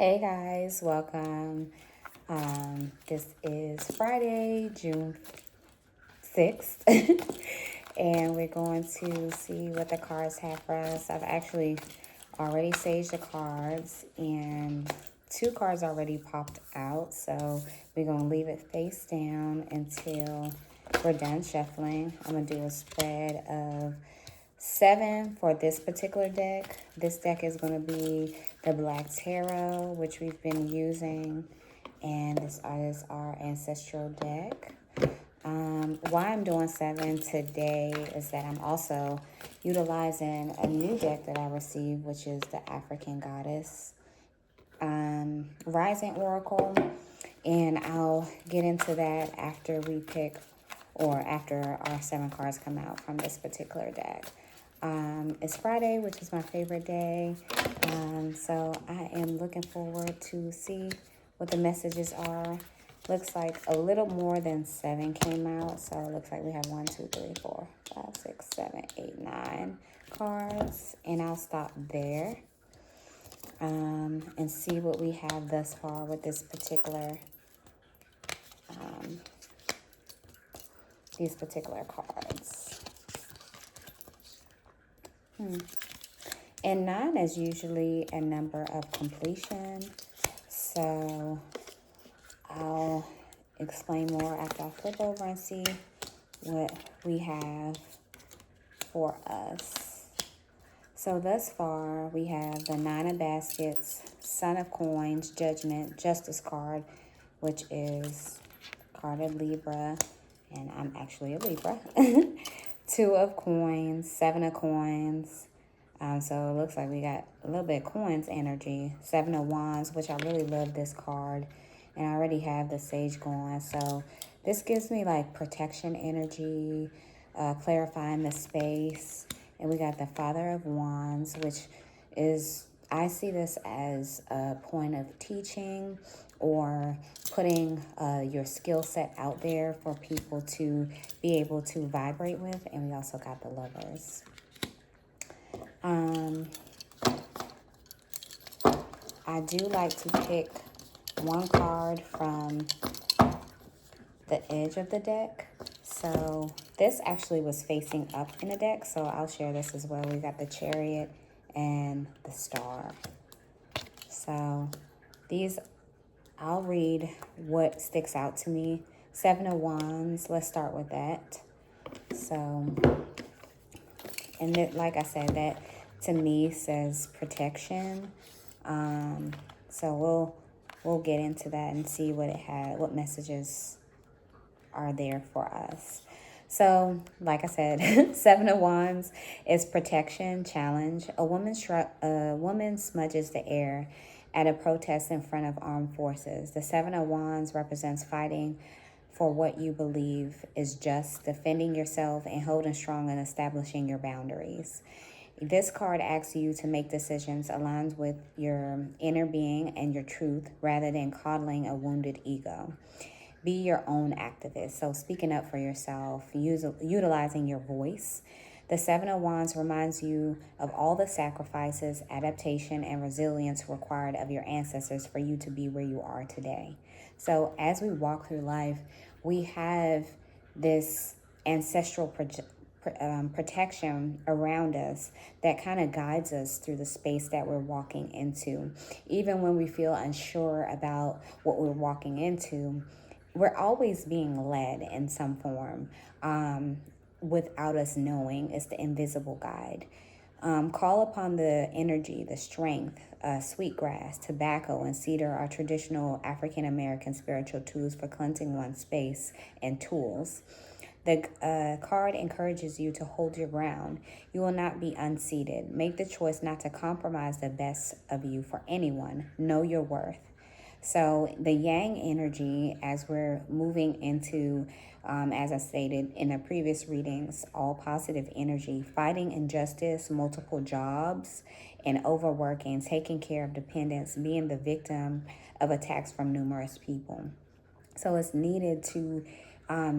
Hey guys, welcome. This is Friday, June 6th, and we're going to see what the cards have for us. I've actually already saged the cards, and two cards already popped out, so we're going to leave it face down until we're done shuffling. I'm going to do a spread of 7 for this particular deck. This deck is going to be the Black Tarot, which we've been using, and this is our ancestral deck. Why I'm doing 7 today is that I'm also utilizing a new deck that I received, which is the African Goddess Rising Oracle, and I'll get into that after we pick or after our 7 cards come out from this particular deck. It's Friday, which is my favorite day. So I am looking forward to see what the messages are. Looks like a little more than 7 came out. So it looks like we have 1, 2, 3, 4, 5, 6, 7, 8, 9 cards. And I'll stop there and see what we have thus far with this particular these particular cards. And 9 is usually a number of completion. So I'll explain more after I flip over and see what we have for us. So thus far, we have the 9 of Baskets, Son of Coins, Judgment, Justice card, which is card of Libra, and I'm actually a Libra. 2 of Coins, 7 of Coins. So it looks like we got a little bit of coins energy. 7 of Wands, which I really love this card. And I already have the Sage going. So this gives me like protection energy, clarifying the space. And we got the Father of Wands, which is, I see this as a point of teaching or putting your skill set out there for people to be able to vibrate with. And we also got the Lovers. I do like to pick one card from the edge of the deck. So this actually was facing up in the deck, so I'll share this as well. We got the Chariot and the Star. So these, I'll read what sticks out to me. 7 of Wands, let's start with that. So, and that, like I said, that to me says protection. So we'll get into that and see what it had, what messages are there for us. So, like I said, 7 of Wands is protection, challenge. A woman smudges the air at a protest in front of armed forces. The 7 of Wands represents fighting for what you believe is just, defending yourself and holding strong and establishing your boundaries. This card asks you to make decisions aligned with your inner being and your truth rather than coddling a wounded ego. Be your own activist. So speaking up for yourself, utilizing your voice. The 7 of Wands reminds you of all the sacrifices, adaptation, and resilience required of your ancestors for you to be where you are today. So as we walk through life, we have this ancestral protection around us that kind of guides us through the space that we're walking into. Even when we feel unsure about what we're walking into, we're always being led in some form without us knowing. It's the invisible guide. Call upon the energy, the strength. Sweetgrass, tobacco, and cedar are traditional African American spiritual tools for cleansing one's space and tools. The card encourages you to hold your ground. You will not be unseated. Make the choice not to compromise the best of you for anyone. Know your worth. So the yang energy, as we're moving into, as I stated in the previous readings, all positive energy, fighting injustice, multiple jobs, and overworking, taking care of dependents, being the victim of attacks from numerous people. So it's needed to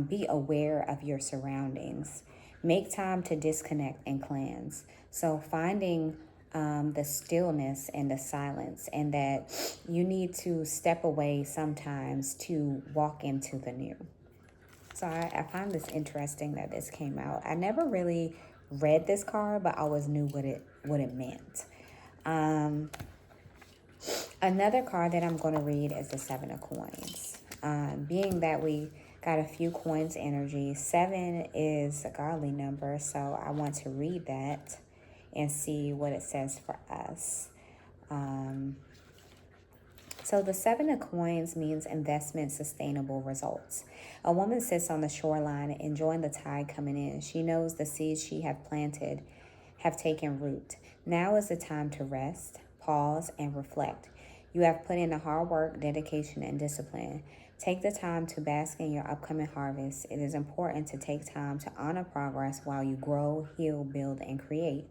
be aware of your surroundings. Make time to disconnect and cleanse. So finding the stillness and the silence, and that you need to step away sometimes to walk into the new. So I find this interesting that this came out. I never really read this card, but I always knew what it meant. Another card that I'm going to read is the Seven of Coins. Being that we got a few coins energy, 7 is a godly number, so I want to read that and see what it says for us. So the 7 of Coins means investment, sustainable results. A woman sits on the shoreline enjoying the tide coming in. She knows the seeds she have planted have taken root. Now is the time to rest, pause, and reflect. You have put in the hard work, dedication, and discipline. Take the time to bask in your upcoming harvest. It is important to take time to honor progress while you grow, heal, build, and create.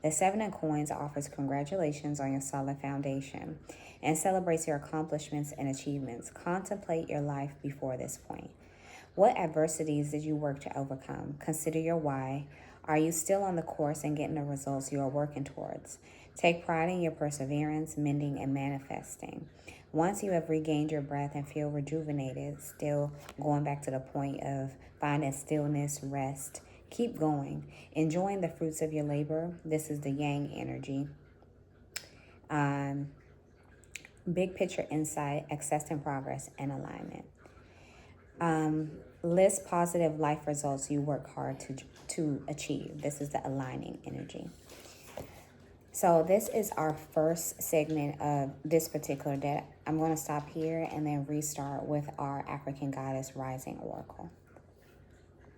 The 7 of Coins offers congratulations on your solid foundation and celebrates your accomplishments and achievements. Contemplate your life before this point. What adversities did you work to overcome? Consider your why. Are you still on the course and getting the results you are working towards? Take pride in your perseverance, mending, and manifesting. Once you have regained your breath and feel rejuvenated, still going back to the point of finding stillness, rest, keep going, enjoying the fruits of your labor. This is the Yang energy. Big picture insight, accepting progress, and alignment. List positive life results you work hard to achieve. This is the aligning energy. So this is our first segment of this particular deck. I'm going to stop here and then restart with our African Goddess Rising Oracle.